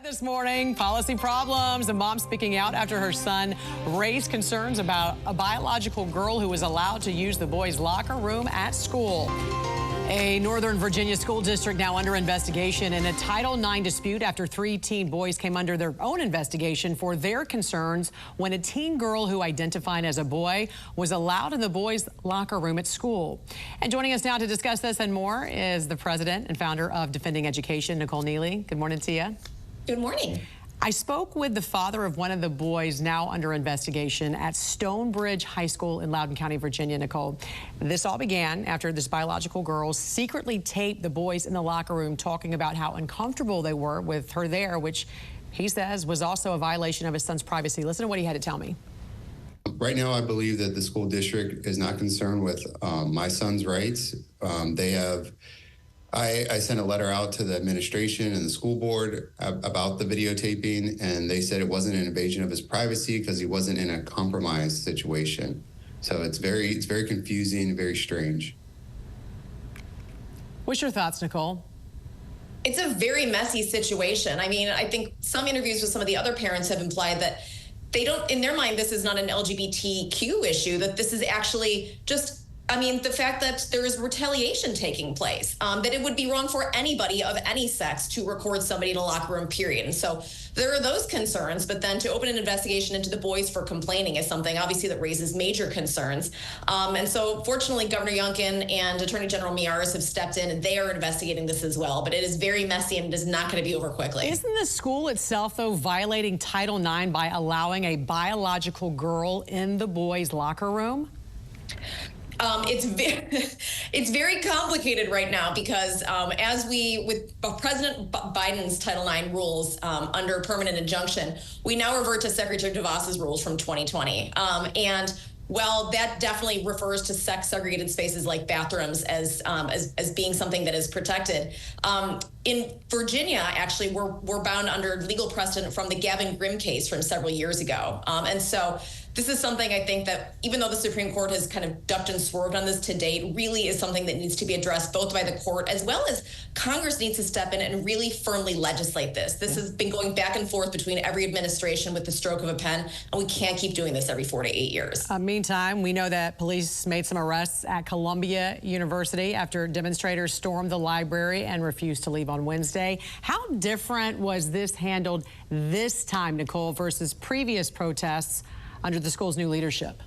This morning, policy problems. A mom speaking out after her son raised concerns about a biological girl who was allowed to use the boys' locker room at school. A Northern Virginia school district now under investigation in a Title IX dispute after 3 teen boys came under their own investigation for their concerns when a teen girl who identified as a boy was allowed in the boys' locker room at school. And joining us now to discuss this and more is the president and founder of Defending Education, Nicole Neily. Good morning to you. Good morning. I spoke with the father of one of the boys now under investigation at Stonebridge High School in Loudoun County, Virginia, Nicole. This all began after this biological girl secretly taped the boys in the locker room talking about how uncomfortable they were with her there, which he says was also a violation of his son's privacy. Listen to what he had to tell me. Right now, I believe that the school district is not concerned with my son's rights. I sent a letter out to the administration and the school board about the videotaping, and they said it wasn't an invasion of his privacy because he wasn't in a compromised situation. So it's very confusing, very strange. What's your thoughts, Nicole? It's a very messy situation. I mean, I think some interviews with some of the other parents have implied that they don't, in their mind, this is not an LGBTQ issue, that this is actually just, I mean, the fact that there is retaliation taking place, that it would be wrong for anybody of any sex to record somebody in a locker room, period. And so there are those concerns, but then to open an investigation into the boys for complaining is something obviously that raises major concerns. And so fortunately, Governor Youngkin and Attorney General Miyares have stepped in and they are investigating this as well. But it is very messy and it is not going to be over quickly. Isn't the school itself, though, violating Title IX by allowing a biological girl in the boys' locker room? It's very complicated right now because with President Biden's Title IX rules under permanent injunction, we now revert to Secretary DeVos's rules from 2020. And well, that definitely refers to sex-segregated spaces like bathrooms as being something that is protected. In Virginia, actually, we're bound under legal precedent from the Gavin Grimm case from several years ago. And so this is something I think that even though the Supreme Court has kind of ducked and swerved on this to date, really is something that needs to be addressed both by the court as well as Congress needs to step in and really firmly legislate this. This has been going back and forth between every administration with the stroke of a pen, and we can't keep doing this every 4 to 8 years. Meantime, we know that police made some arrests at Columbia University after demonstrators stormed the library and refused to leave on Wednesday. How different was this handled this time, Nicole, versus previous protests under the school's new leadership?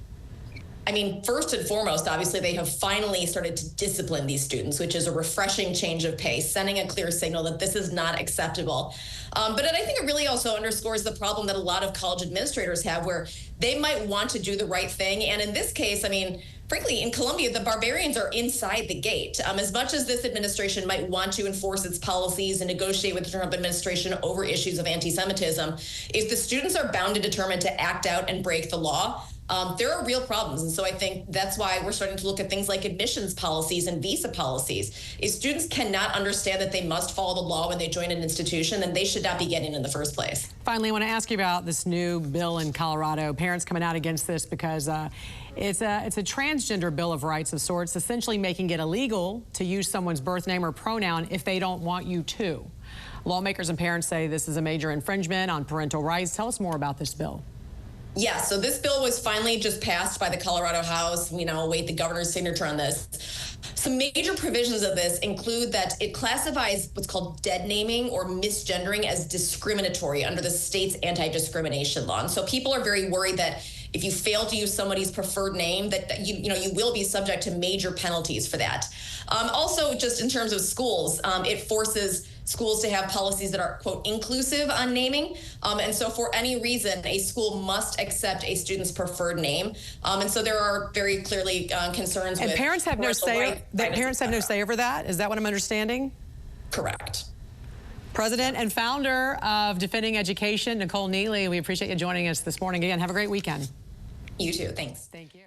I mean, first and foremost, obviously, they have finally started to discipline these students, which is a refreshing change of pace, sending a clear signal that this is not acceptable. But I think it really also underscores the problem that a lot of college administrators have where they might want to do the right thing. And in this case, I mean, frankly, in Columbia, the barbarians are inside the gate. As much as this administration might want to enforce its policies and negotiate with the Trump administration over issues of anti-Semitism, if the students are bound and determined to act out and break the law, there are real problems. And so I think that's why we're starting to look at things like admissions policies and visa policies. If students cannot understand that they must follow the law when they join an institution, then they should not be getting in the first place. Finally, I want to ask you about this new bill in Colorado. Parents coming out against this because it's a transgender bill of rights of sorts, essentially making it illegal to use someone's birth name or pronoun if they don't want you to. Lawmakers and parents say this is a major infringement on parental rights. Tell us more about this bill. Yeah, so this bill was finally just passed by the Colorado House. We now await the governor's signature on this. Some major provisions of this include that it classifies what's called dead naming or misgendering as discriminatory under the state's anti-discrimination law. And so people are very worried that if you fail to use somebody's preferred name, that you will be subject to major penalties for that. Also, just in terms of schools, it forces schools to have policies that are, quote, inclusive on naming. And so for any reason, a school must accept a student's preferred name. And so there are very clearly concerns with parents have no say. Parents have no say over that. Is that what I'm understanding? Correct. President and founder of Defending Education, Nicole Neily, we appreciate you joining us this morning. Again, have a great weekend. You too. Thanks. Thank you.